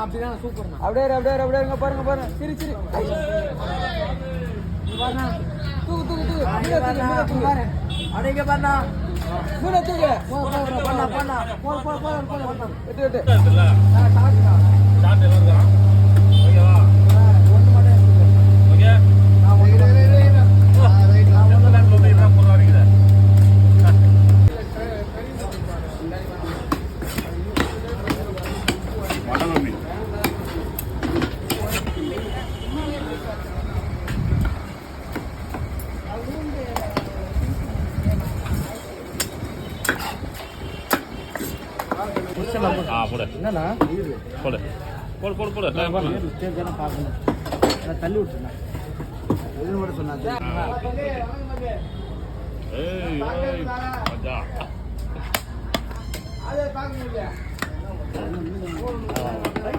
அப்படிதான் சூப்பர். அப்படியே இருங்க பாருங்க பாருங்க. சிரி தூக்கு அடைங்க பண்ணா மீன தூக்கு பண்ணா எட்டு என்னண்ணா போடு பார்க்கணும் தள்ளி விட்டுருண்ணா சொன்னாங்க. ஏய்